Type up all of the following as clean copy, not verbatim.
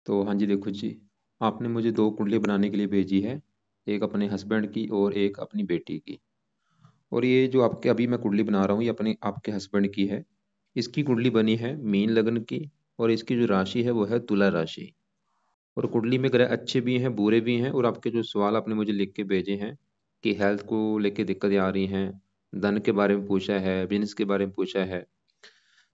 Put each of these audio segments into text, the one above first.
तो हाँ जी, देखो जी, आपने मुझे 2 कुंडली बनाने के लिए भेजी है, एक अपने हस्बैंड की और एक अपनी बेटी की। और ये जो आपके अभी मैं कुंडली बना रहा हूँ, ये अपने आपके हस्बैंड की है। इसकी कुंडली बनी है मीन लग्न की और इसकी जो राशि है वो है तुला राशि। और कुंडली में ग्रह अच्छे भी हैं, बुरे भी हैं और आपके जो सवाल आपने मुझे लिख के भेजे हैं कि हेल्थ को लेके दिक्कतें आ रही हैं, धन के बारे में पूछा है, बिज़नेस के बारे में पूछा है।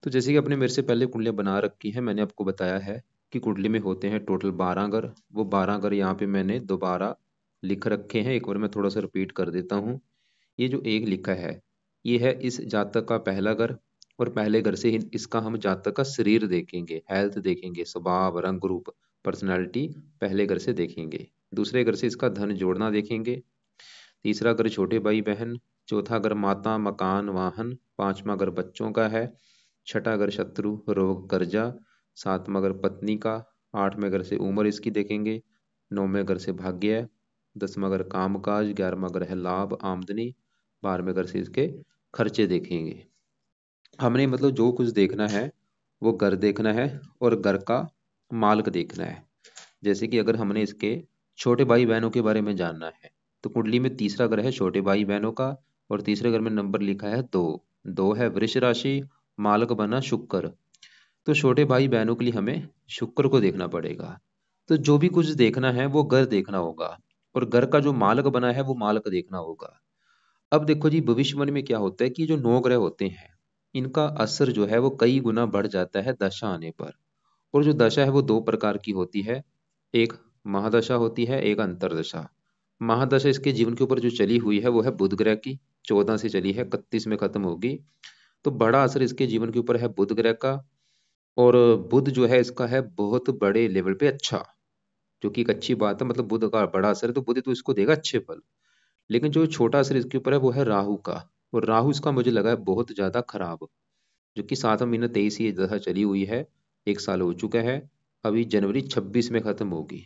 तो जैसे कि आपने मेरे से पहले कुंडलियाँ बना रखी हैं, मैंने आपको बताया है कि कुंडली में होते हैं टोटल 12 घर। वो 12 घर यहाँ पे मैंने दोबारा लिख रखे हैं। एक बार मैं थोड़ा सा रिपीट कर देता हूँ। ये जो एक लिखा है, ये है इस जातक का पहला घर। और पहले घर से ही इसका हम जातक का शरीर देखेंगे, हेल्थ देखेंगे, स्वभाव, रंग रूप, पर्सनैलिटी पहले घर से देखेंगे। दूसरे घर से इसका धन जोड़ना देखेंगे। तीसरा घर छोटे भाई बहन। चौथा घर माता, मकान, वाहन। पांचवा घर बच्चों का है। छठा घर शत्रु, रोग, कर्जा। सातवां घर पत्नी का। आठवें घर से उम्र इसकी देखेंगे। नौवें घर से भाग्य है। 10वां घर कामकाज। 11वां घर है लाभ, आमदनी। 12वें घर से इसके खर्चे देखेंगे। हमने मतलब जो कुछ देखना है वो घर देखना है और घर का मालिक देखना है। जैसे कि अगर हमने इसके छोटे भाई बहनों के बारे में जानना है, तो कुंडली में तीसरा घर है छोटे भाई बहनों का और तीसरे घर में नंबर लिखा है 2। 2 है वृष राशि, मालक बना शुक्र। तो छोटे भाई बहनों के लिए हमें शुक्र को देखना पड़ेगा। तो जो भी कुछ देखना है वो घर देखना होगा और घर का जो मालक बना है वो मालक देखना होगा। अब देखो जी, भविष्यवाणी में क्या होता है कि जो 9 ग्रह होते हैं, इनका असर जो है वो कई गुना बढ़ जाता है दशा आने पर। और जो दशा है वो 2 प्रकार की होती है। एक महादशा होती है, एक अंतरदशा। महादशा इसके जीवन के ऊपर जो चली हुई है वो है बुध ग्रह की। 14 से चली है, 31 में खत्म होगी। तो बड़ा असर इसके जीवन के ऊपर है बुध ग्रह का। और बुध जो है इसका है बहुत बड़े लेवल पे अच्छा, जो कि एक अच्छी बात है। मतलब बुध का बड़ा असर है तो बुध तो इसको देगा अच्छे फल। लेकिन जो छोटा असर इसके ऊपर है वो है राहु का। और राहु इसका मुझे लगा है बहुत ज्यादा खराब, जो कि 7वां महीना 23 ये दशा चली हुई है। 1 साल हो चुका है। अभी जनवरी 26 में खत्म होगी।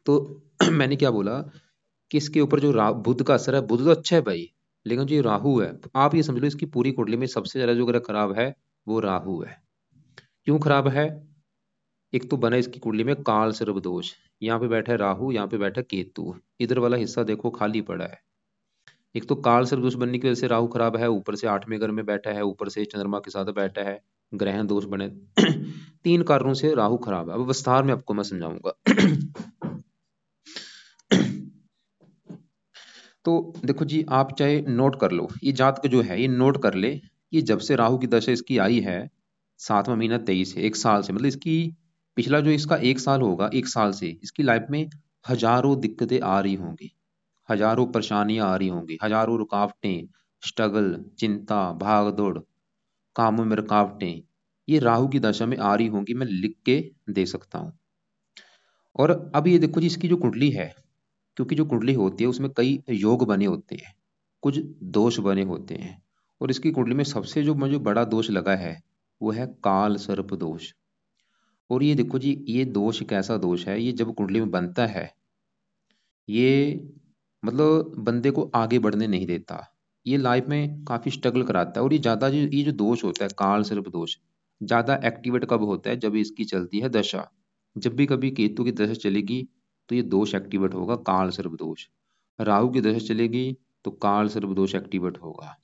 तो मैंने क्या बोला कि इसके ऊपर जो बुध का असर है, बुध तो अच्छा है भाई, लेकिन जो ये राहु है, तो आप ये समझ लो इसकी पूरी कुंडली में सबसे ज्यादा जो ग्रह खराब है वो राहु है। क्यों खराब है? एक तो बना इसकी कुंडली में काल सर्प दोष। यहाँ पे बैठा है राहु, यहाँ पे बैठा है केतु। इधर वाला हिस्सा देखो खाली पड़ा है। एक तो काल सर्प दोष बनने की वजह से राहु खराब है, ऊपर से 8वें घर में बैठा है, ऊपर से चंद्रमा के साथ बैठा है, ग्रहण दोष बने। 3 कारणों से राहु खराब है। अब विस्तार में आपको मैं समझाऊंगा। तो देखो जी, आप चाहे नोट कर लो, ये जातक जो है ये नोट कर ले कि जब से राहु की दशा इसकी आई है, 7वां महीना 23 है, 1 साल से, मतलब इसकी पिछला जो इसका 1 साल होगा, 1 साल से इसकी लाइफ में हजारों दिक्कतें आ रही होंगी, हजारों परेशानियां आ रही होंगी, हजारों रुकावटें, स्ट्रगल, चिंता, भाग दौड़, कामों में रुकावटें, ये राहु की दशा में आ रही होंगी। मैं लिख के दे सकता हूँ। और अब ये देखो जी, इसकी जो कुंडली है, क्योंकि जो कुंडली होती है उसमें कई योग बने होते हैं, कुछ दोष बने होते हैं। और इसकी कुंडली में सबसे जो मुझे बड़ा दोष लगा है वो है काल सर्प दोष। और ये देखो जी, ये दोष कैसा दोष है, ये जब कुंडली में बनता है, ये मतलब बंदे को आगे बढ़ने नहीं देता। ये लाइफ में काफी स्ट्रगल कराता है। और ये जो दोष होता है काल सर्प दोष, ज्यादा एक्टिवेट कब होता है? जब इसकी चलती है दशा। जब भी कभी केतु की दशा चलेगी तो ये दोष एक्टिवेट होगा, काल सर्प दोष। राहु की दशा चलेगी तो काल सर्प दोष एक्टिवेट होगा।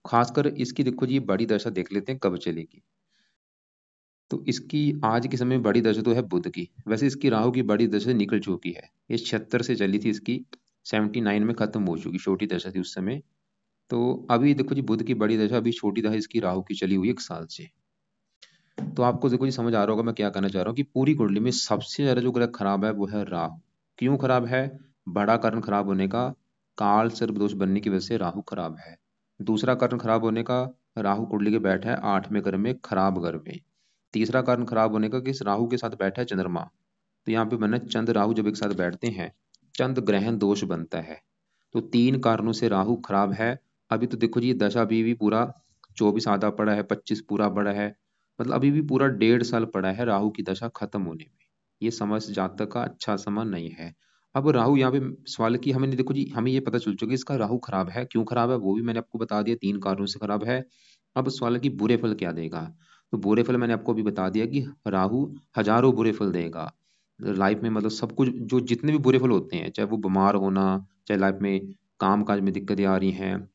खासकर इसकी देखो जी, बड़ी दशा देख लेते हैं कब चलेगी। तो इसकी आज के समय में बड़ी दशा तो है बुध की। वैसे इसकी राहु की बड़ी दशा निकल चुकी है, ये 76 से चली थी, इसकी 79 में खत्म हो चुकी, छोटी दशा थी उस समय। तो अभी देखो जी, बुध की बड़ी दशा अभी छोटी दशा इसकी राहु की चली हुई 1 साल से। तो आपको देखो जी समझ आ रहा होगा मैं क्या कहना चाह रहा हूँ कि पूरी कुंडली में सबसे ज्यादा जो ग्रह खराब है वो है राहु। क्यों खराब है? बड़ा कारण खराब होने का, काल सर्प दोष बनने की वजह से राहु खराब है। दूसरा कारण खराब होने का, राहु कुंडली के बैठा है 8वें घर में, खराब घर में। तीसरा कारण खराब होने का कि इस राहु के साथ बैठा है चंद्रमा। तो यहाँ पे बना चंद्र राहु जब एक साथ बैठते हैं, चंद्र ग्रहण दोष बनता है। तो 3 कारणों से राहु खराब है। अभी तो देखो जी, ये दशा अभी भी पूरा 24 आधा पड़ा है, 25 पूरा पड़ा है, मतलब अभी भी पूरा 1.5 साल पड़ा है राहु की दशा खत्म होने में। ये समय जातक का अच्छा समय नहीं है। अब राहु यहाँ पे सवाल की हमें देखो जी, हमें ये पता चल चुका है इसका राहु खराब है। क्यों खराब है वो भी मैंने आपको बता दिया, 3 कारणों से खराब है। अब सवाल है कि बुरे फल क्या देगा। तो बुरे फल मैंने आपको अभी बता दिया कि राहु हजारों बुरे फल देगा। लाइफ में मतलब सब कुछ जो जितने भी बुरे फल होते हैं, चाहे वो बीमार होना, चाहे लाइफ में काम काज में दिक्कतें आ रही हैं,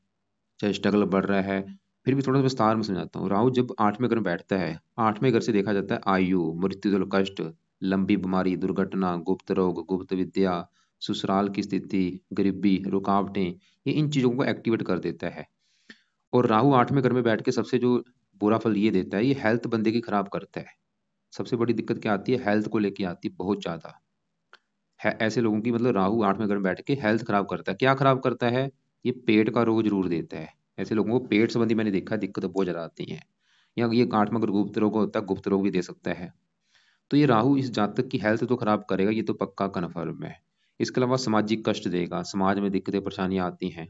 चाहे स्ट्रगल बढ़ रहा है, फिर भी थोड़ा सा विस्तार में समझाता हूँ। राहु जब 8वें घर में बैठता है, 8वें घर से देखा जाता है आयु, मृत्यु, कष्ट, लंबी बीमारी, दुर्घटना, गुप्त रोग, गुप्त विद्या, ससुराल की स्थिति, गरीबी, रुकावटें, ये इन चीजों को एक्टिवेट कर देता है। और राहु 8वें घर में बैठ के सबसे जो बुरा फल ये देता है, ये हेल्थ बंदे की खराब करता है। सबसे बड़ी दिक्कत क्या आती है, हेल्थ को लेके आती है बहुत ज्यादा है। ऐसे लोगों की मतलब राहु 8वें घर में बैठ के हेल्थ खराब करता है। क्या खराब करता है, ये पेट का रोग जरूर देता है। ऐसे लोगों को पेट संबंधी मैंने देखा है दिक्कत बहुत ज्यादा आती है। या ये 8वां घर गुप्त रोग होता है, गुप्त रोग भी दे सकता है। तो ये राहु इस जातक की हेल्थ तो खराब करेगा, ये तो पक्का कन्फर्म है। इसके अलावा सामाजिक कष्ट देगा, समाज में दिक्कतें परेशानियां आती हैं,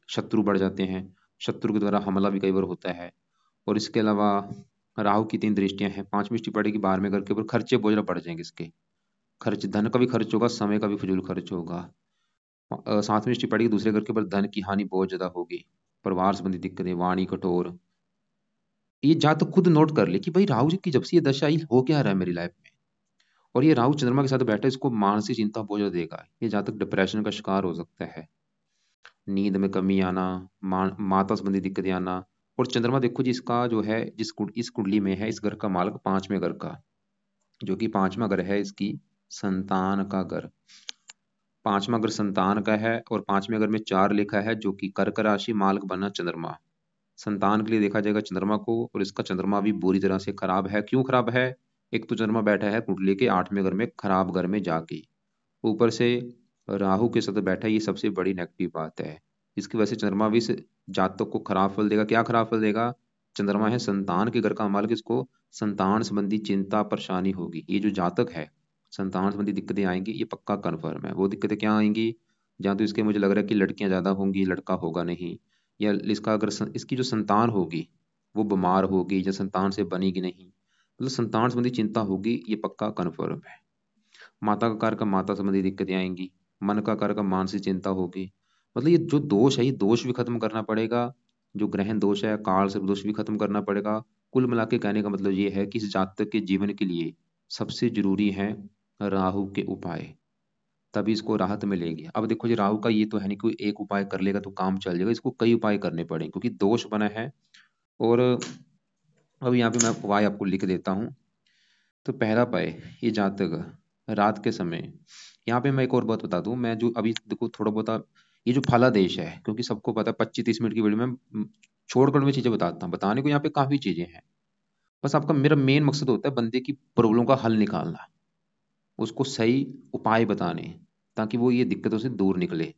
शत्रु बढ़ जाते हैं, शत्रु के द्वारा हमला भी कई बार होता है। और इसके अलावा राहु की 3 दृष्टियां हैं, 5वीं दृष्टि पड़ेगी 12वें घर के ऊपर, खर्चे बहुत ज्यादा बढ़ जाएंगे इसके। खर्च, धन का भी खर्च होगा, समय का भी फिजूल खर्च होगा। 7वीं दृष्टि पड़ेगी दूसरे घर के ऊपर, धन की हानि बहुत ज्यादा होगी, परिवार संबंधी दिक्कतें, वाणी कठोर। ये जातक खुद नोट कर ले कि भाई राहु जी की जब से ये दशा आई हो क्या रहा है मेरी लाइफ में। और ये राहु चंद्रमा के साथ बैठा है, इसको मानसिक चिंता बहुत ज्यादा देगा। ये जातक डिप्रेशन का शिकार हो सकता है, नींद में कमी आना, माता संबंधी दिक्कतें आना। और चंद्रमा देखो जी, इसका जो है इस कुंडली में है, इस घर का मालक 5वें घर का, जो कि 5वां घर है इसकी संतान का घर। 5वां घर संतान का है, और 5वें घर में 4 लिखा है, जो कि कर्क राशि, मालक बना चंद्रमा। संतान के लिए देखा जाएगा चंद्रमा को, और इसका चंद्रमा भी बुरी तरह से खराब है। क्यों खराब है, एक तो चंद्रमा बैठा है कुंडली के 8वें घर में, खराब घर में जाके, ऊपर से राहु के साथ बैठा है, ये सबसे बड़ी नेगेटिव बात है। इसकी वजह से चंद्रमा भी जातक को खराब फल देगा। क्या खराब फल देगा, चंद्रमा है संतान के घर का मालिक, इसको संतान संबंधी चिंता परेशानी होगी। ये जो जातक है, संतान संबंधी दिक्कतें आएंगी, ये पक्का कन्फर्म है। वो दिक्कतें क्या आएंगी, जहाँ तो इसके मुझे लग रहा है कि लड़कियां ज्यादा होंगी, लड़का होगा नहीं। या इसका अगर इसकी जो संतान होगी वो बीमार होगी, या संतान से बनेगी नहीं, मतलब संतान संबंधी चिंता होगी, ये पक्का कन्फर्म है। माता का कारक, माता संबंधी दिक्कतें आएंगी। मन का कारक, मानसिक चिंता होगी। मतलब ये जो दोष है, ये दोष भी खत्म करना पड़ेगा। जो ग्रहण दोष है, काल सर्प दोष भी खत्म करना पड़ेगा। कुल मिला के कहने का मतलब ये है कि इस जातक के जीवन के लिए सबसे जरूरी है राहु के उपाय, तभी इसको राहत मिलेगी। अब देखो जी, राहु का ये तो है नहीं कोई एक उपाय कर लेगा तो काम चल जाएगा, इसको कई उपाय करने पड़ेंगे क्योंकि दोष बना है। और अब यहाँ पे मैं उपाय आपको लिख देता हूँ। तो पहला उपाय, ये जातक रात के समय, यहाँ पे मैं एक और बात बता दूं, मैं जो अभी देखो थोड़ा बहुत ये जो फलादेश है, क्योंकि सबको पता है 25-30 मिनट की वीडियो में छोड़कर मैं चीजें बताता हूँ, बताने को यहाँ पे काफी चीजें हैं। बस आपका, मेरा मेन मकसद होता है बंदे की प्रॉब्लम का हल निकालना, उसको सही उपाय बताने, ताकि वो ये दिक्कतों से दूर निकले।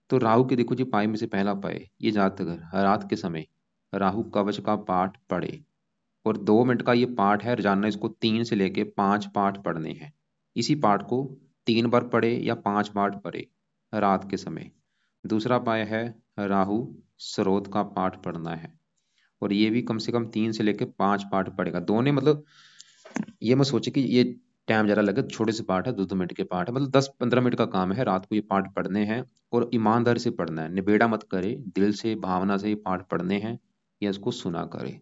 तो राहु के देखो जी उपाय में से पहला उपाय, ये जातक रात के समय राहु कवच का पाठ पढ़े। और 2 मिनट का ये पाठ है रोजाना, इसको 3 से लेके 5 पाठ पढ़ने हैं। इसी पाठ को 3 बार पढ़े या 5 पाठ पढ़े रात के समय। दूसरा उपाय है राहु स्रोत का पाठ पढ़ना है, और ये भी कम से कम 3 से लेके 5 पाठ पढ़ेगा। दोनों मतलब ये मत सोचे कि ये टाइम ज्यादा लगे, छोटे से पाठ है, 2-2 मिनट के पाठ है, मतलब 10-15 मिनट का काम है, रात को ये पाठ पढ़ने हैं। और ईमानदारी से पढ़ना है, निबेड़ा मत करे, दिल से भावना से ये पाठ पढ़ने हैं, या इसको सुना करे।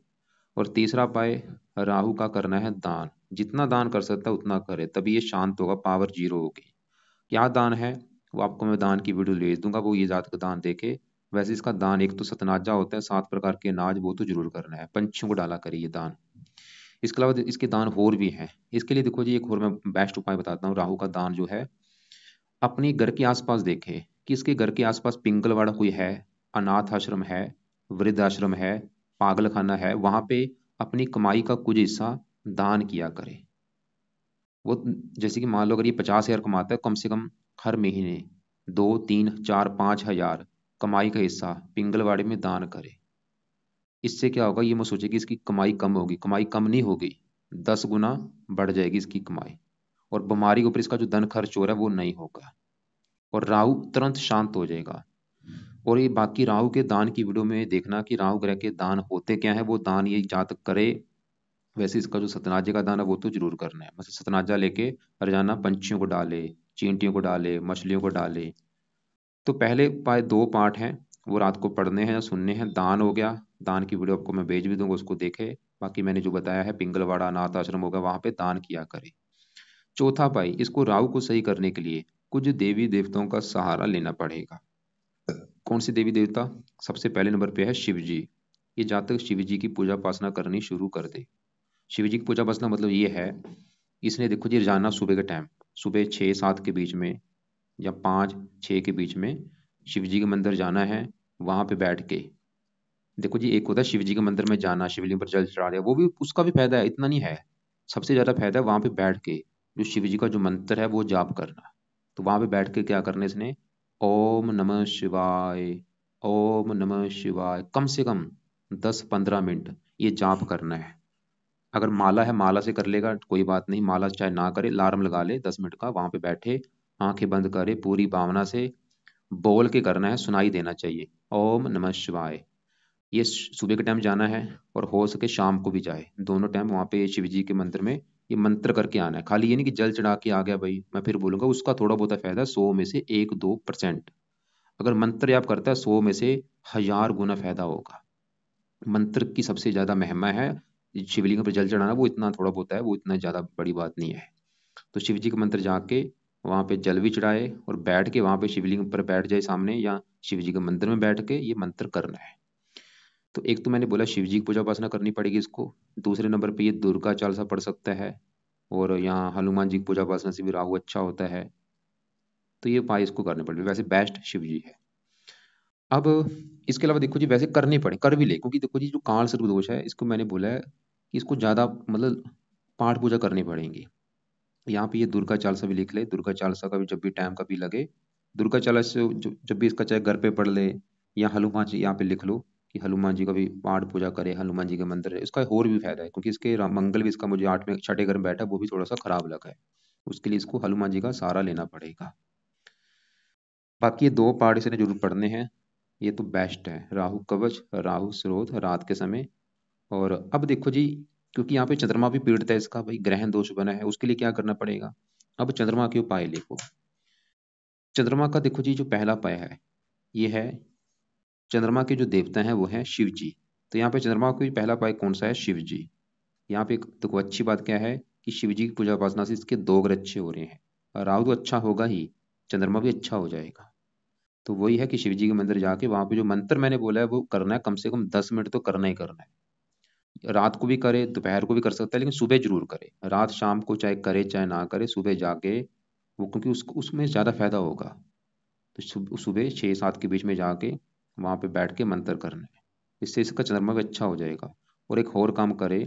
और तीसरा उपाय, राहु का करना है दान। जितना दान कर सकता है उतना करे, तभी ये शांत होगा, पावर जीरो होगी। क्या दान है, वो आपको मैं दान की वीडियो भेज दूंगा, वो ये जात का दान देखे। वैसे इसका दान एक तो सतनाजा होता है, 7 प्रकार के अनाज, वो तो जरूर करना है, पंछियों को डाला करिए दान। इसके अलावा इसके दान और भी हैं। इसके लिए देखो जी, एक और मैं बेस्ट उपाय बताता हूँ राहु का दान जो है। अपने घर के आसपास देखे कि इसके घर के आसपास पिंगलवाड़ा कोई है, अनाथ आश्रम है, वृद्ध आश्रम है, पागल खाना है, वहां पे अपनी कमाई का कुछ हिस्सा दान किया करे। वो जैसे कि मान लो अगर ये 50,000 कमाता है, कम से कम हर महीने 2, 3, 4, 5 हजार कमाई का हिस्सा पिंगलवाड़े में दान करे। इससे क्या होगा, ये मत सोचे कि इसकी कमाई कम होगी, कमाई कम नहीं होगी, 10 गुना बढ़ जाएगी इसकी कमाई। और बीमारी के ऊपर इसका जो धन खर्च हो रहा है वो नहीं होगा, और राहु तुरंत शांत हो जाएगा। और ये बाकी राहु के दान की वीडियो में देखना कि राहु ग्रह के दान होते क्या है, वो दान ये जातक करे। वैसे इसका जो सतनाजे का दान है वो तो जरूर करना है, मतलब सतनाजा लेके रोजाना पंछियों को डाले, चींटियों को डाले, मछलियों को डाले। तो पहले 2 पाठ हैं, वो रात को पढ़ने हैं या सुनने हैं। दान हो गया, दान की वीडियो आपको मैं भेज भी दूंगा, उसको देखे। बाकी मैंने जो बताया है, पिंगलवाड़ा अनाथ आश्रम होगा, वहां पे दान किया करे। चौथा पाई, इसको राहु को सही करने के लिए कुछ देवी देवताओं का सहारा लेना पड़ेगा। कौन से देवी देवता? सबसे पहले नंबर पे है शिव जी। ये जातक शिव जी की पूजा उपासना करनी शुरू कर दे। शिव जी की पूजा उपासना मतलब ये है, इसने देखो जी जाना सुबह के टाइम, सुबह 6-7 के बीच में या 5-6 के बीच में शिव जी के मंदिर जाना है। वहां पे बैठ के देखो जी, एक होता है शिव जी के मंदिर में जाना, शिवलिंग पर जल चढ़ा दिया, वो भी उसका भी फायदा है, इतना नहीं है। सबसे ज्यादा फायदा है वहां पे बैठ के जो शिव जी का जो मंत्र है वो जाप करना। तो वहां पे बैठ के क्या करना है इसने, ओम नमः शिवाय, ओम नमः शिवाय, कम से कम 10-15 मिनट ये जाप करना है। अगर माला है माला से कर लेगा कोई बात नहीं, माला चाहे ना करे, अलार्म लगा ले 10 मिनट का, वहां पे बैठे आंखें बंद करे, पूरी भावना से बोल के करना है, सुनाई देना चाहिए ओम नमः शिवाय। ये सुबह के टाइम जाना है और हो सके शाम को भी जाए, दोनों टाइम वहां पे शिव जी के मंदिर में ये मंत्र करके आना है। खाली ये नहीं कि जल चढ़ा के आ गया भाई, मैं फिर बोलूंगा उसका थोड़ा बहुत फायदा 100 में से 1-2%। अगर मंत्र जाप करता है 100 में से 1000 गुना फायदा होगा। मंत्र की सबसे ज्यादा महिमा है, शिवलिंग पर जल चढ़ाना वो इतना थोड़ा बहुत है, वो इतना ज्यादा बड़ी बात नहीं है। तो शिव जी का मंत्र जाके वहां पे जल भी चढ़ाए और बैठ के वहां पे शिवलिंग पर बैठ जाए सामने, या शिव जी के मंदिर में बैठ के ये मंत्र करना है। तो एक तो मैंने बोला शिव जी की पूजा उपासना करनी पड़ेगी इसको। दूसरे नंबर पे ये दुर्गा चालीसा पढ़ सकता है, और यहाँ हनुमान जी की पूजा उपासना से भी राहु अच्छा होता है। तो ये उपाय इसको करने पड़ेंगे, वैसे बेस्ट शिव जी है। अब इसके अलावा देखो जी, वैसे करनी पड़े कर भी ले, क्योंकि देखो जी जो काल सर्प दोष है इसको मैंने बोला है कि इसको ज्यादा मतलब पाठ पूजा करनी पड़ेगी। यहाँ पे ये दुर्गा चालीसा भी लिख ले, दुर्गा चालीसा का भी जब भी टाइम कभी लगे, दुर्गा चालीसा जब भी इसका चाहे घर पे पढ़ ले, या हनुमान जी यहाँ पे लिख लो कि हनुमान जी का भी पाठ पूजा करे, हनुमान जी के मंदिर है। इसका और भी फायदा है क्योंकि इसके मंगल भी इसका मुझे 8 में छठे घर में बैठा है, वो भी थोड़ा सा खराब लगा है, उसके लिए इसको हनुमान जी का सहारा लेना पड़ेगा। बाकी ये 2 पाठ इसने जरूर पढ़ने हैं, ये तो बेस्ट है, राहु कवच राहु स्रोत रात के समय। और अब देखो जी, क्योंकि यहाँ पे चंद्रमा भी पीड़ित है इसका, भाई ग्रहण दोष बना है, उसके लिए क्या करना पड़ेगा। अब चंद्रमा के उपाय लिखो। चंद्रमा का देखो जी जो पहला उपाय है ये है, चंद्रमा के जो देवता हैं वो हैं शिव जी। तो यहाँ पे चंद्रमा का पहला उपाय कौन सा है, शिव जी। यहाँ पे देखो अच्छी बात क्या है कि शिव जी की पूजा उपासना से इसके 2 ग्रह अच्छे हो रहे हैं, और राहु तो अच्छा होगा ही, चंद्रमा भी अच्छा हो जाएगा। तो वही है कि शिव जी के मंदिर जाके वहां पे जो मंत्र मैंने बोला है वो करना है, कम से कम 10 मिनट तो करना ही करना है। रात को भी करे, दोपहर को भी कर सकता है, लेकिन सुबह जरूर करे। रात शाम को चाहे करे चाहे ना करे, सुबह जाके वो, क्योंकि उसको उसमें ज्यादा फायदा होगा। तो सुबह 6-7 के बीच में जाके वहां पे बैठ के मंत्र करना है, इससे इसका चंद्रमा भी अच्छा हो जाएगा। और एक और काम करे,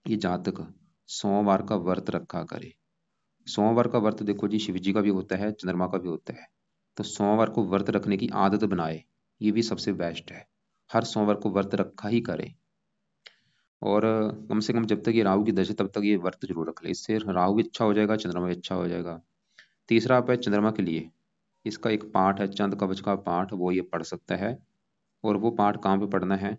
ये जातक सोमवार का व्रत रखा करे। सोमवार का व्रत देखो जी शिव जी का भी होता है, चंद्रमा का भी होता है। तो सोमवार को व्रत रखने की आदत बनाए, ये भी सबसे बेस्ट है। हर सोमवार को व्रत रखा ही करे। और कम से कम जब तक ये राहु की दशा तब तक ये व्रत जरूर रख ले, इससे राहु भी अच्छा हो जाएगा, चंद्रमा भी अच्छा हो जाएगा। तीसरा आप है चंद्रमा के लिए, इसका एक पाठ है चंद कवच का पाठ, वो ये पढ़ सकता है। और वो पाठ कहाँ पे पढ़ना है,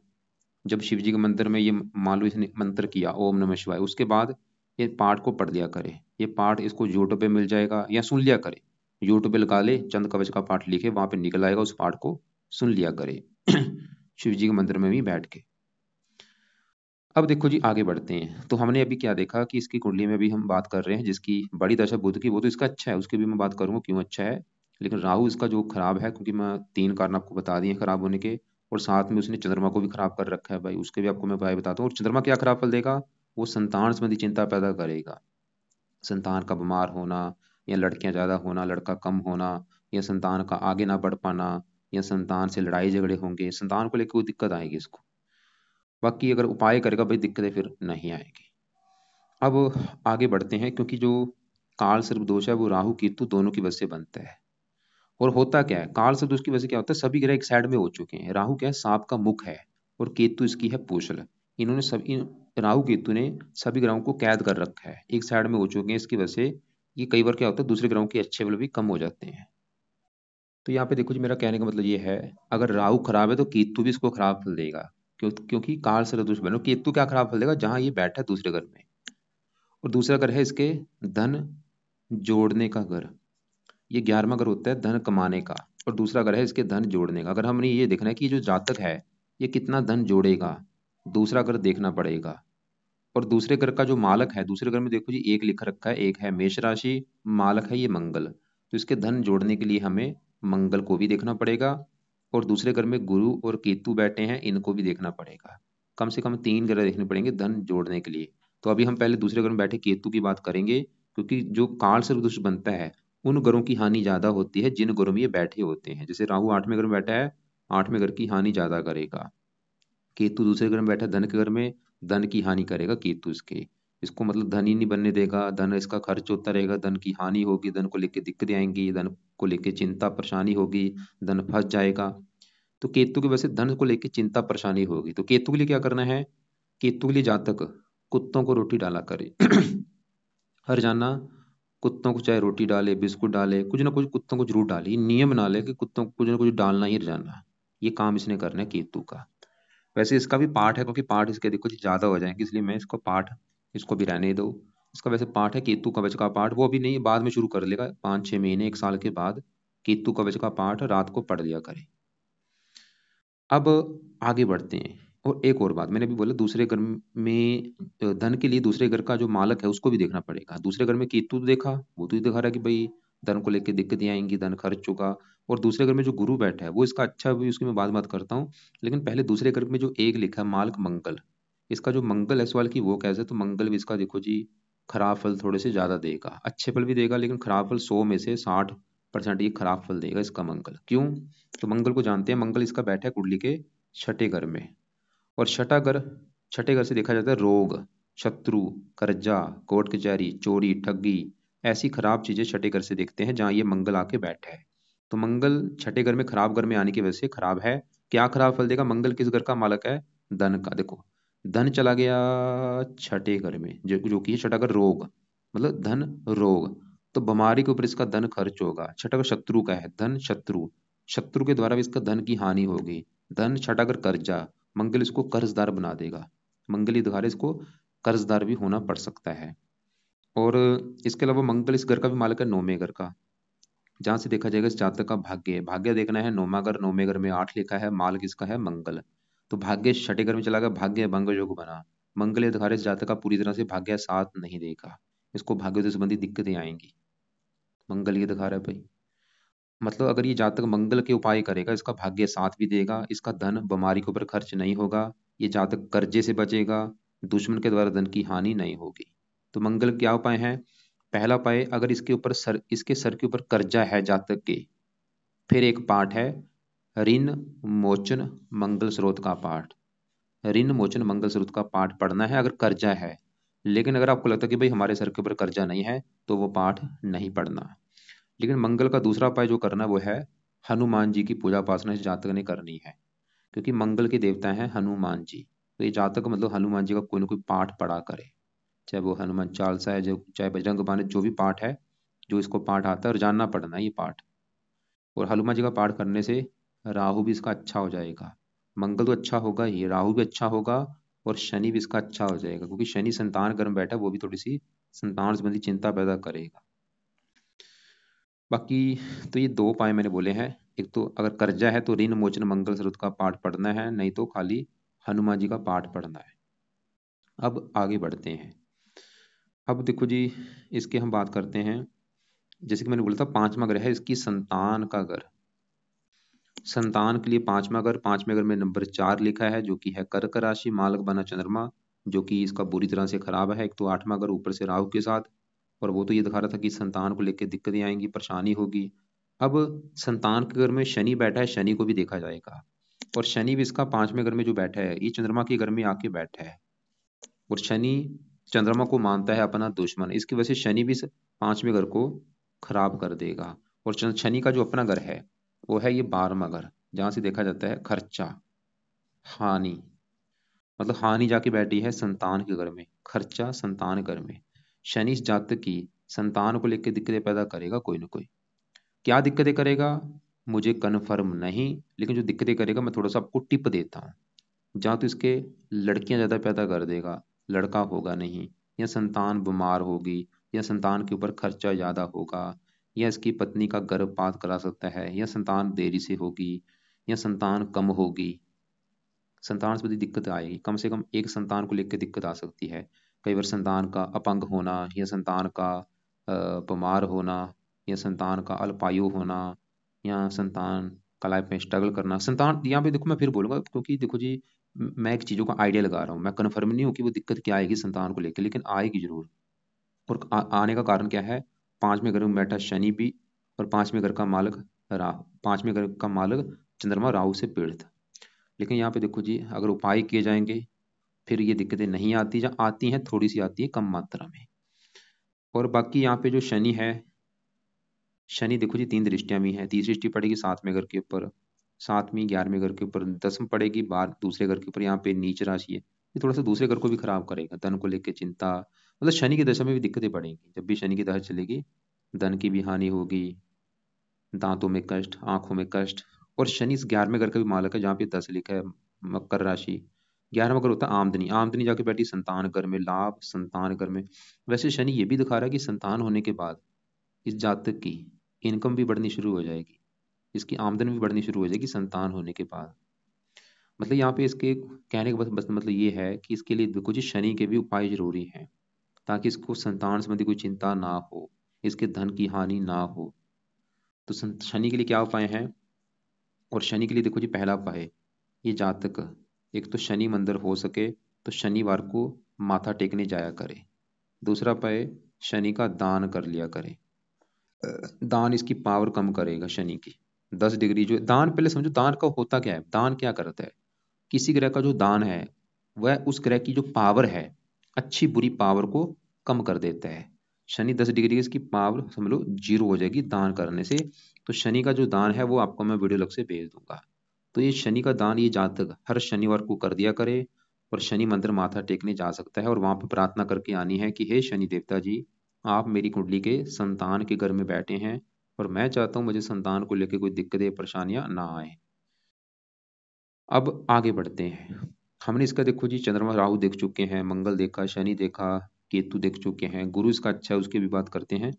जब शिव जी के मंदिर में ये मान लो इसने मंत्र किया ओम नमः शिवाय, उसके बाद ये पाठ को पढ़ लिया करे। ये पाठ इसको यूट्यूब पे मिल जाएगा या सुन लिया करे, यूट्यूब पे लगा ले चंद कवच का पाठ लिखे, वहां पे निकल आएगा, उस पाठ को सुन लिया करे शिव जी के मंदिर में भी बैठ के। अब देखो जी आगे बढ़ते हैं, तो हमने अभी क्या देखा कि इसकी कुंडली में भी हम बात कर रहे हैं जिसकी बड़ी दशा बुध की, वो तो इसका अच्छा है, उसकी भी मैं बात करूंगा क्यों अच्छा है। लेकिन राहु इसका जो खराब है, क्योंकि मैं 3 कारण आपको बता दिए खराब होने के, और साथ में उसने चंद्रमा को भी खराब कर रखा है भाई, उसके भी आपको मैं उपाय बताता हूँ। और चंद्रमा क्या खराब फल देगा, वो संतान संबंधी चिंता पैदा करेगा। संतान का बीमार होना, या लड़कियां ज्यादा होना लड़का कम होना, या संतान का आगे ना बढ़ पाना, या संतान से लड़ाई झगड़े होंगे, संतान को लेकर कोई दिक्कत आएगी इसको। बाकी अगर उपाय करेगा भाई दिक्कतें फिर नहीं आएगी। अब आगे बढ़ते हैं, क्योंकि जो काल सर्प दोष है वो राहु केतु दोनों की वजह से बनता है। और होता क्या है, काल सर्प दोष की वजह से क्या होता है, सभी ग्रह एक साइड में हो चुके हैं। राहु क्या है, सांप का मुख है, और केतु इसकी है पूंछल। इन्होंने सब राहु केतु ने सभी ग्रहों को कैद कर रखा है, एक साइड में हो चुके हैं। इसकी वजह से ये कई बार क्या होता है, दूसरे ग्रहों के अच्छे बल भी कम हो जाते हैं। तो यहाँ पे देखो जी, मेरा कहने का मतलब ये है, अगर राहु खराब है तो केतु भी इसको खराब फल देगा। क्योंकि काल सर्प दोष बनो, केतु क्या खराब फल देगा, जहां ये बैठा है दूसरे घर में। और दूसरा घर है इसके धन जोड़ने का घर, ये 11वां घर होता है धन कमाने का। और दूसरा घर है इसके धन जोड़ने का। अगर हमने ये देखना है कि ये जो जातक है ये कितना धन जोड़ेगा, दूसरा घर देखना पड़ेगा। और दूसरे घर का जो मालक है, दूसरे घर में देखो जी एक लिख रखा है, एक है मेष राशि, मालक है ये मंगल, तो इसके धन जोड़ने के लिए हमें मंगल को भी देखना पड़ेगा, और दूसरे घर में गुरु और केतु बैठे हैं, इनको भी देखना पड़ेगा। कम से कम 3 ग्रह देखने पड़ेंगे धन जोड़ने के लिए। तो अभी हम पहले दूसरे घर में बैठे केतु की बात करेंगे, क्योंकि जो काल सर्प दोष बनता है उन ग्रहों की हानि ज्यादा होती है जिन ग्रहों में ये बैठे होते हैं। जैसे राहु 8वें घर में बैठा है, 8वें घर की हानि ज्यादा करेगा। केतु दूसरे घर में बैठा धन के घर में, धन की हानि करेगा केतु इसके, इसको मतलब धन ही नहीं बनने देगा, धन इसका खर्च होता रहेगा, धन की हानि होगी, धन को लेके दिक्कतें आएंगी, धन को लेके चिंता परेशानी होगी, धन फंस जाएगा। तो केतु की वजह से धन को लेके चिंता परेशानी होगी। तो केतु के लिए क्या करना है, केतु के लिए जातक कुत्तों को रोटी डाला करे हर जाना कुत्तों को चाहे रोटी डाले, बिस्कुट डाले, कुछ ना कुछ कुत्तों को जरूर डाले, ये नियम बना ले कि कुत्तों को कुछ ना कुछ डालना ही जाना। ये काम इसने करना है केतु का। वैसे इसका भी पाठ है, क्योंकि पाठ इसके देखो ज्यादा हो जाएंगे, इसलिए मैं इसको पाठ, इसको भी रहने दो। इसका वैसे पाठ है केतु कवच का पाठ, वो अभी नहीं बाद में शुरू कर लेगा, 5-6 महीने 1 साल के बाद केतु कवच का पाठ रात को पढ़ लिया करे। अब आगे बढ़ते हैं। और एक और बात मैंने भी बोला, दूसरे घर में धन के लिए दूसरे घर का जो मालक है उसको भी देखना पड़ेगा। दूसरे घर में केतु देखा, वो तो दिखा रहा है कि भाई धन को लेकर दिक्कतें आएंगी, धन खर्च होगा। और दूसरे घर में जो गुरु बैठा है वो इसका अच्छा भी, उसकी मैं बात करता हूँ। लेकिन पहले दूसरे घर में जो एक लिखा है मालक मंगल, इसका जो मंगल है सवाल की वो कैसे, तो मंगल भी इसका देखो जी खराब फल थोड़े से ज्यादा देगा, अच्छे फल भी देगा लेकिन खराब फल 100 में से 60% ये खराब फल देगा इसका मंगल। क्यों, तो मंगल को जानते हैं, मंगल इसका बैठा है कुंडली के 6ठे घर में। और छठे घर से देखा जाता है रोग, शत्रु, कर्जा, कोर्ट कचहरी, चोरी, ठगी, ऐसी खराब चीजें छठे घर से देखते हैं जहां ये मंगल आके बैठा है। तो मंगल छठे घर में खराब घर में आने की वजह से खराब है। क्या खराब फल देगा, मंगल किस घर का मालक है, धन का। देखो धन चला गया छठे घर में, जो कि है छठा घर रोग, मतलब धन रोग, तो बीमारी के ऊपर इसका धन खर्च होगा। छठा घर शत्रु का है, धन शत्रु, शत्रु के द्वारा भी इसका धन की हानि होगी। धन छठा घर कर्जा, मंगल इसको कर्जदार बना देगा, मंगली द्वारा इसको कर्जदार भी होना पड़ सकता है। और इसके अलावा मंगल इस घर का भी मालिक है 9वें घर का, जहां से देखा जाएगा इस जातक का भाग्य, भाग्य देखना है 9वां घर में 8 लिखा है, माल किसका है मंगल। तो भाग्य छठे घर में चला गया, भाग्य भंग योग बना, मंगल ये द्वारा इस जातक का पूरी तरह से भाग्य साथ नहीं देगा, इसको भाग्य से संबंधित दिक्कतें आएंगी। मंगल ये दिखा रहा है भाई, मतलब अगर ये जातक मंगल के उपाय करेगा इसका भाग्य साथ भी देगा, इसका धन बीमारी के ऊपर खर्च नहीं होगा, ये जातक कर्जे से बचेगा, दुश्मन के द्वारा धन की हानि नहीं होगी। तो मंगल क्या उपाय है, पहला उपाय, अगर इसके सर के ऊपर कर्जा है जातक के, फिर एक पाठ है ऋण मोचन मंगल स्रोत का पाठ। ऋण मोचन मंगल स्रोत का पाठ पढ़ना है अगर कर्जा है। लेकिन अगर आपको लगता है कि भाई हमारे सर के ऊपर कर्जा नहीं है तो वो पाठ नहीं पढ़ना। लेकिन मंगल का दूसरा उपाय जो करना वो है हनुमान जी की पूजा उपासना इस जातक ने करनी है, क्योंकि मंगल के देवता हैं हनुमान जी। तो ये जातक मतलब हनुमान जी का कोई ना कोई पाठ पढ़ा करे, चाहे वो हनुमान चालीसा है, जो चाहे बजरंग बाण, जो भी पाठ है, जो इसको पाठ आता है और जानना पड़ना है ये पाठ। और हनुमान जी का पाठ करने से राहु भी इसका अच्छा हो जाएगा, मंगल तो अच्छा होगा ही, राहु भी अच्छा होगा, और शनि भी इसका अच्छा हो जाएगा, क्योंकि शनि संतान घर में बैठा है, वो भी थोड़ी सी संतान संबंधी चिंता पैदा करेगा। बाकी तो ये 2 उपाय मैंने बोले हैं, एक तो अगर कर्जा है तो ऋण मोचन मंगल स्रोत का पाठ पढ़ना है, नहीं तो खाली हनुमान जी का पाठ पढ़ना है। अब आगे बढ़ते हैं। अब देखो जी, इसके हम बात करते हैं, जैसे कि मैंने बोला था 5वां घर है इसकी संतान का घर, संतान के लिए 5वां घर, 5वें घर में नंबर 4 लिखा है जो कि है कर्क राशि, मालक बना चंद्रमा, जो कि इसका बुरी तरह से खराब है। एक तो 8वां घर ऊपर से राहु के साथ, और वो तो ये दिखा रहा था कि संतान को लेकर दिक्कतें आएंगी, परेशानी होगी। अब संतान के घर में शनि बैठा है, शनि को भी देखा जाएगा, और शनि भी इसका 5वें घर में जो बैठा है ये चंद्रमा के घर में आके बैठा है, और शनि चंद्रमा को मानता है अपना दुश्मन, इसकी वजह से शनि भी इस 5वें घर को खराब कर देगा। और शनि का जो अपना घर है वो है ये 12वां घर, जहां से देखा जाता है खर्चा, हानि, मतलब हानि जाके बैठी है संतान के घर में, खर्चा संतान घर में। शनि इस जातक की संतान को लेकर दिक्कतें पैदा करेगा कोई ना कोई। क्या दिक्कतें करेगा मुझे कन्फर्म नहीं, लेकिन जो दिक्कतें करेगा मैं थोड़ा सा आपको टिप देता हूँ। जहाँ तो इसके लड़कियां ज्यादा पैदा कर देगा, लड़का होगा नहीं, या संतान बीमार होगी, या संतान के ऊपर खर्चा ज्यादा होगा, या इसकी पत्नी का गर्भपात करा सकता है, या संतान देरी से होगी, या संतान कम होगी। संतान संबंधी दिक्कत आएगी, कम से कम एक संतान को लेकर दिक्कत आ सकती है। कई बार संतान का अपंग होना, या संतान का बीमार होना, या संतान का अल्पायु होना, या संतान का लाइफ में स्ट्रगल करना। संतान यहाँ पे देखो, मैं फिर बोलूंगा, क्योंकि देखो जी, मैं एक चीज़ों का आइडिया लगा रहा हूँ, मैं कन्फर्म नहीं हूँ कि वो दिक्कत क्या आएगी संतान को लेकर, लेकिन आएगी जरूर। और आने का कारण क्या है? 5वें घर में बैठा शनि भी, और 5वें घर का मालिक राहु, 5वें घर का मालिक चंद्रमा राहु से पीड़ित। लेकिन यहाँ पे देखो जी, अगर उपाय किए जाएंगे फिर ये दिक्कतें नहीं आती, या आती हैं थोड़ी सी आती है, कम मात्रा में। और बाकी यहाँ पे जो शनि है, शनि देखो जी 3 दृष्टियां भी हैं। तीसरी दृष्टि पड़ेगी 7वें घर के ऊपर, 7वीं 11वें घर के ऊपर, 10वीं पड़ेगी बार दूसरे घर के ऊपर। यहाँ पे नीच राशि है, ये थोड़ा सा दूसरे घर को भी खराब करेगा, धन को लेकर चिंता। मतलब शनि की दशा में भी दिक्कतें पड़ेंगी। जब भी शनि की दशा चलेगी, धन की भी हानि होगी, दांतों में कष्ट, आंखों में कष्ट। और शनि इस 11वें घर का भी मालक है, जहाँ पे 10 लिखा है, मकर राशि। 11वां घर होता है आमदनी, आमदनी जाके बैठी संतान घर में, लाभ संतान घर में। वैसे शनि ये भी दिखा रहा है कि संतान होने के बाद इस जातक की इनकम भी बढ़नी शुरू हो जाएगी, इसकी आमदन भी बढ़नी शुरू हो जाएगी संतान होने के बाद। मतलब यहाँ पे इसके कहने का बस मतलब ये है कि इसके लिए देखो जी, शनि के भी उपाय जरूरी हैं, ताकि इसको संतान संबंधी कोई चिंता ना हो, इसके धन की हानि ना हो। तो शनि के लिए क्या उपाय हैं? और शनि के लिए देखो जी, पहला उपाय, ये जातक एक तो शनि मंदिर हो सके तो शनिवार को माथा टेकने जाया करे। दूसरा उपाय, शनि का दान कर लिया करे। दान इसकी पावर कम करेगा शनि की। 10 डिग्री जो दान, पहले समझो दान का होता क्या है, दान क्या करता है। किसी ग्रह का जो दान है, वह उस ग्रह की जो पावर है, अच्छी बुरी पावर को कम कर देता है। शनि 10 डिग्री की इसकी पावर समझ लो 0 हो जाएगी दान करने से। तो शनि का जो दान है वो आपको मैं वीडियो लग से भेज दूंगा। तो ये शनि का दान ये जातक हर शनिवार को कर दिया करे, और शनि मंदिर माथा टेकने जा सकता है, और वहां पर प्रार्थना करके आनी है कि हे शनि देवता जी, आप मेरी कुंडली के संतान के घर में बैठे हैं, और मैं चाहता हूँ मुझे संतान को लेकर कोई दिक्कतें परेशानियां ना आए। अब आगे बढ़ते हैं। हमने इसका देखो जी, चंद्रमा राहु देख चुके हैं, मंगल देखा, शनि देखा, केतु देख चुके हैं, गुरु इसका अच्छा है, उसकी भी बात करते हैं।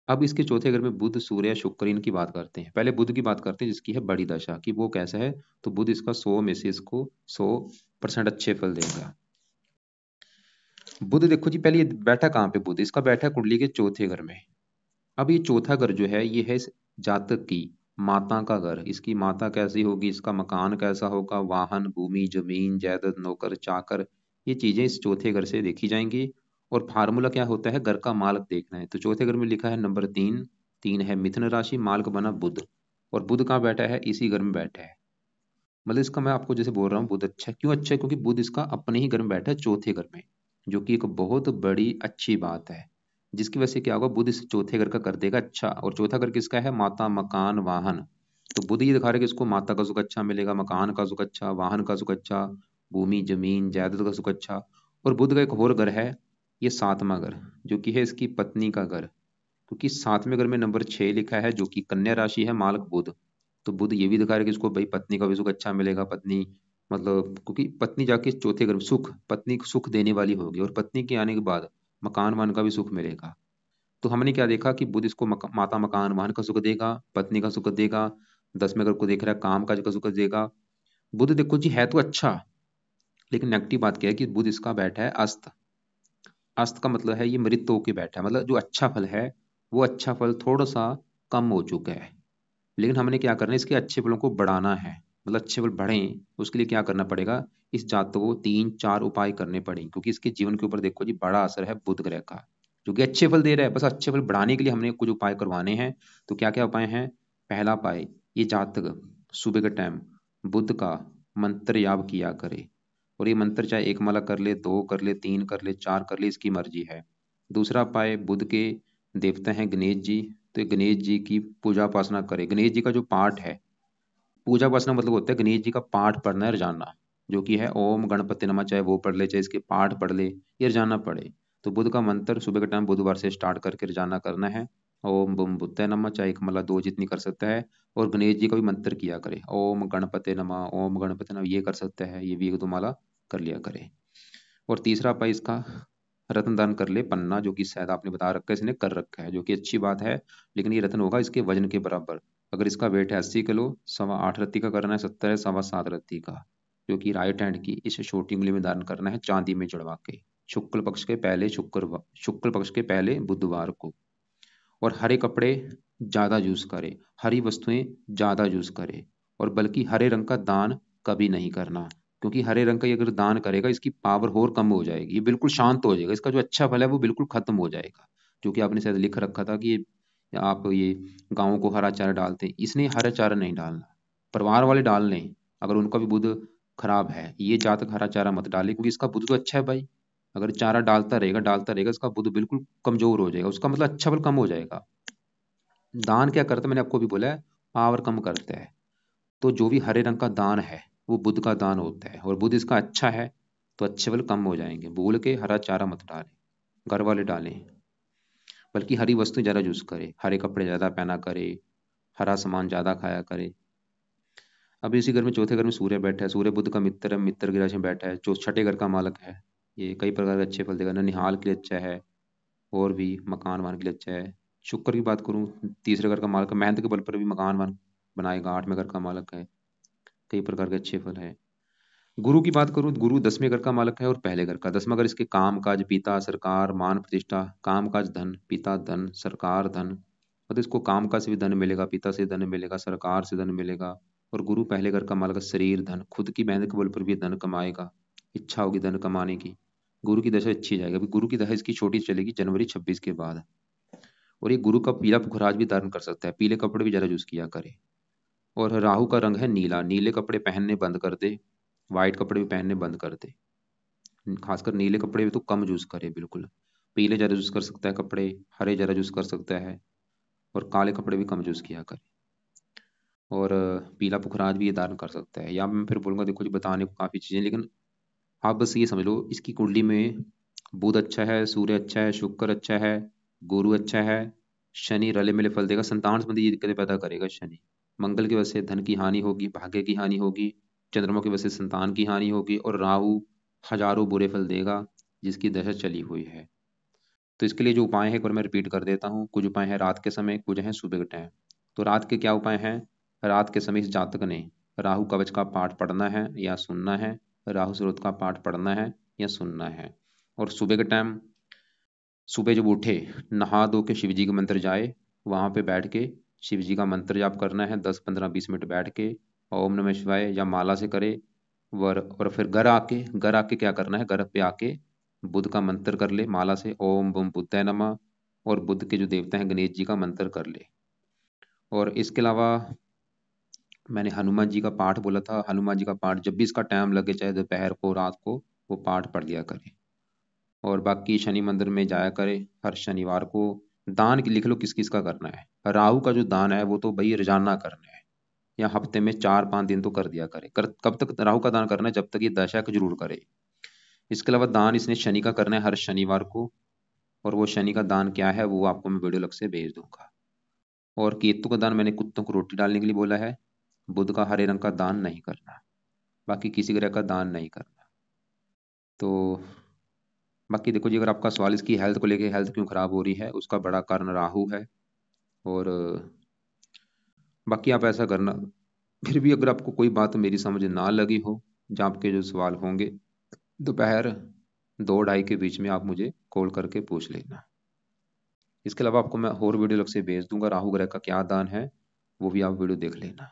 अब इसके चौथे घर में बुध, सूर्य, शुक्र, इनकी बात करते हैं। पहले बुध की बात करते हैं, जिसकी है बड़ी दशा, कि वो कैसा है। तो बुध इसका 100 में से इसको 100% अच्छे फल देगा। बुध देखो जी, पहले ये बैठा कहाँ पे, बुध इसका बैठा कुंडली के चौथे घर में। अब ये चौथा घर जो है, ये है इस जातक की माता का घर। इसकी माता कैसी होगी, इसका मकान कैसा होगा, वाहन, भूमि, जमीन, जायदाद, नौकर चाकर, ये चीजें इस चौथे घर से देखी जाएंगी। और फार्मूला क्या होता है, घर का मालक देखना है। तो चौथे घर में लिखा है नंबर 3, 3 है मिथुन राशि, मालक बना बुध। और बुध कहाँ बैठा है, इसी घर में बैठा है। मतलब इसका मैं आपको जैसे बोल रहा हूँ, बुध अच्छा है। क्यों अच्छा है? क्योंकि बुध इसका अपने ही घर में बैठा है, चौथे घर में, जो कि एक बहुत बड़ी अच्छी बात है। जिसकी वजह से क्या होगा, बुध इस चौथे घर का कर देगा अच्छा। और चौथा घर किसका है, माता, मकान, वाहन। तो बुध ये दिखा रहा है कि इसको माता का सुख अच्छा मिलेगा, मकान का सुख अच्छा, वाहन का सुख अच्छा, भूमि, जमीन, जायदाद का सुख अच्छा। और बुध का एक और घर है, ये 7वां घर, जो कि है इसकी पत्नी का घर। क्योंकि 7वें घर में नंबर 6 लिखा है, जो कि कन्या राशि है, मालक बुध। तो बुध ये भी दिखा रहा है कि इसको भाई पत्नी का भी सुख अच्छा मिलेगा। पत्नी मतलब, क्योंकि पत्नी जाके चौथे घर में सुख, पत्नी को सुख देने वाली होगी, और पत्नी के आने के बाद मकान वाहन का भी सुख मिलेगा। तो हमने क्या देखा कि बुध इसको माता, मकान, वाहन का सुख देगा, पत्नी का सुख देगा। 10वें घर को देख रहा है, काम काज का सुख देगा। बुध देखो जी है तो अच्छा, लेकिन नेगेटिव बात क्या है कि बुध इसका बैठा है अस्त। अस्त का मतलब है ये मृत होके बैठा है, मतलब जो अच्छा फल है, वो अच्छा फल थोड़ा सा कम हो चुका है। लेकिन हमने क्या करना है, इसके अच्छे फलों को बढ़ाना है, मतलब अच्छे फल बढ़ें, उसके लिए क्या करना पड़ेगा, इस जातक को 3-4 उपाय करने पड़ेंगे। क्योंकि इसके जीवन के ऊपर देखो जी, बड़ा असर है बुध ग्रह का, जो कि अच्छे फल दे रहा है। बस अच्छे फल बढ़ाने के लिए हमने कुछ उपाय करवाने हैं। तो क्या क्या उपाय हैं? पहला उपाय, ये जातक सुबह के टाइम बुध का मंत्र याद किया करे। और ये मंत्र चाहे 1 माला कर ले, 2 कर ले, 3 कर ले, 4 कर ले, इसकी मर्जी है। दूसरा उपाय, बुध के देवता हैं गणेश जी, तो गणेश जी की पूजा उपासना करे। गणेश जी का जो पाठ है, पूजा उपासना मतलब होता है गणेश जी का पाठ पढ़ना है रोजाना, जो कि है ओम गणपति नमः, चाहे वो पढ़ ले, चाहे इसके पाठ पढ़ ले, ये रोजाना पढ़े। तो बुध का मंत्र सुबह के टाइम बुधवार से स्टार्ट करके रोजाना करना है। ओम बुम बुद्धाय नमः, चाहे 1 माला 2 जितनी कर सकता है। और गणेश जी का भी मंत्र किया करे, ओम गणपति नमः, ओम गणपति नमः, ये कर सकता है, ये भी 1-2 माला कर लिया करे। और तीसरा उपाय इसका, रत्न दान कर ले, पन्ना, जो कि शायद आपने बता रखा है, इसने कर रखा है, जो कि अच्छी बात है। लेकिन ये रत्न होगा इसके वजन के बराबर। अगर इसका वेट है 80 किलो, 8.25 रत्ती का करना है, 70 है 7.25 रत्ती का। जो कि राइट हैंड की, इसे छोटी उंगली में धारण करना है चांदी में जड़वा के, शुक्ल पक्ष के पहले बुधवार को। और हरे कपड़े ज़्यादा यूज़ करे, हरी वस्तुएं ज़्यादा यूज़ करे, और बल्कि हरे रंग का दान कभी नहीं करना, क्योंकि हरे रंग का ये अगर दान करेगा इसकी पावर और कम हो जाएगी, ये बिल्कुल शांत हो जाएगा, इसका जो अच्छा फल है वो बिल्कुल खत्म हो जाएगा। जो कि आपने शायद लिख रखा था कि आप ये गाँवों को हरा चारा डालते हैं, इसने हरा चारा नहीं डालना, परिवार वाले डाल लें, अगर उनका भी बुध खराब है, ये जातक हरा चारा मत डाले, क्योंकि इसका बुध तो अच्छा है भाई। अगर चारा डालता रहेगा इसका बुध बिल्कुल कमजोर हो जाएगा, उसका मतलब अच्छा बल कम हो जाएगा। दान क्या करता है, मैंने आपको भी बोला है, पावर कम करता है। तो जो भी हरे रंग का दान है वो बुध का दान होता है, और बुध इसका अच्छा है तो अच्छे बल कम हो जाएंगे। भूल के हरा चारा मत डालें, घर वाले डालें, बल्कि हरी वस्तु ज़्यादा यूज़ करे, हरे कपड़े ज़्यादा पहना करे, हरा सामान ज़्यादा खाया करे। अभी इसी घर में चौथे घर में सूर्य बैठा है, सूर्य बुध का मित्र है, मित्र की राशि में बैठा है, जो छठे घर का मालक है, ये कई प्रकार के अच्छे फल देगा, ननिहाल के लिए अच्छा है, और भी मकान वान के लिए अच्छा है। शुक्र की बात करूं, तीसरे घर का मालक है, मेहनत के बल पर भी मकान वान बनाएगा, आठवें घर का मालक है, कई प्रकार के अच्छे फल है। गुरु की बात करूं, गुरु 10वें घर का मालक है और पहले घर का। 10वां घर इसके काम काज, पिता, सरकार, मान प्रतिष्ठा, काम काज धन, पिता धन, सरकार धन, मतलब इसको काम काज से भी धन मिलेगा, पिता से धन मिलेगा, सरकार से धन मिलेगा। और गुरु पहले घर का मालक है, शरीर धन, खुद की मेहनत के बल पर भी धन कमाएगा, इच्छा होगी धन कमाने की। गुरु की दशा अच्छी जाएगी। अभी गुरु की दशा इसकी छोटी चलेगी जनवरी 26 के बाद। और ये गुरु का पीला पुखराज भी धारण कर सकता है, पीले कपड़े भी जरा यूज किया करे। और राहु का रंग है नीला, नीले कपड़े पहनने बंद कर दे, वाइट कपड़े भी पहनने बंद कर दे, खासकर नीले कपड़े भी तो कम यूज करे बिल्कुल। पीले जरा यूज कर सकता है कपड़े, हरे जरा यूज कर सकता है, और काले कपड़े भी कम यूज किया करे। और पीला पुखराज भी ये धारण कर सकता है। या मैं फिर बोलूंगा, देखो जी बताने को काफी चीजें, लेकिन आप बस ये समझ लो इसकी कुंडली में बुध अच्छा है, सूर्य अच्छा है, शुक्र अच्छा है, गुरु अच्छा है, शनि रले मिले फल देगा, संतान संबंधी ये दिक्कतें पैदा करेगा शनि। मंगल की वजह से धन की हानि होगी, भाग्य की हानि होगी, चंद्रमा की वजह से संतान की हानि होगी, और राहु हजारों बुरे फल देगा जिसकी दशा चली हुई है। तो इसके लिए जो उपाय है एक बार मैं रिपीट कर देता हूँ। कुछ उपाय हैं रात के समय, कुछ हैं सुबह के टाइम। तो रात के क्या उपाय हैं? रात के समय इस जातक ने राहु कवच का पाठ पढ़ना है या सुनना है, राहु स्रोत का पाठ पढ़ना है या सुनना है। और सुबह के टाइम, सुबह जब उठे नहा धो के शिव जी के मंदिर जाए, वहां पे बैठ के शिव जी का मंत्र जाप करना है 10 15 20 मिनट बैठ के, ओम नमः शिवाय या माला से करे। और फिर घर आके क्या करना है, घर पे आके बुद्ध का मंत्र कर ले माला से, ओम बम बुद्धाय नमः। और बुद्ध के जो देवता हैं गणेश जी का मंत्र कर ले। और इसके अलावा मैंने हनुमान जी का पाठ बोला था, हनुमान जी का पाठ जब भी इसका टाइम लगे, चाहे दोपहर को रात को, वो पाठ पढ़ लिया करे। और बाकी शनि मंदिर में जाया करे हर शनिवार को। दान की लिख लो किस किस का करना है। राहु का जो दान है वो तो भाई रोजाना करना है, या हफ्ते में 4 5 दिन तो कर दिया करे। कब तक राहु का दान करना है? जब तक ये दशा का जरूर करे। इसके अलावा दान इसने शनि का करना है हर शनिवार को। और वो शनि का दान क्या है वो आपको मैं वीडियो लग से भेज दूंगा। और केतु का दान मैंने कुत्तों को रोटी डालने के लिए बोला है। बुध का हरे रंग का दान नहीं करना, बाकी किसी ग्रह का दान नहीं करना। तो बाकी देखो जी, अगर आपका सवाल इसकी हेल्थ को लेके, हेल्थ क्यों खराब हो रही है, उसका बड़ा कारण राहु है। और बाकी आप ऐसा करना, फिर भी अगर आपको कोई बात मेरी समझ ना लगी हो, या आपके जो सवाल होंगे, दोपहर 2 2:30 के बीच में आप मुझे कॉल करके पूछ लेना। इसके अलावा आपको मैं और वीडियो अलग से भेज दूंगा, राहु ग्रह का क्या दान है वो भी आप वीडियो देख लेना।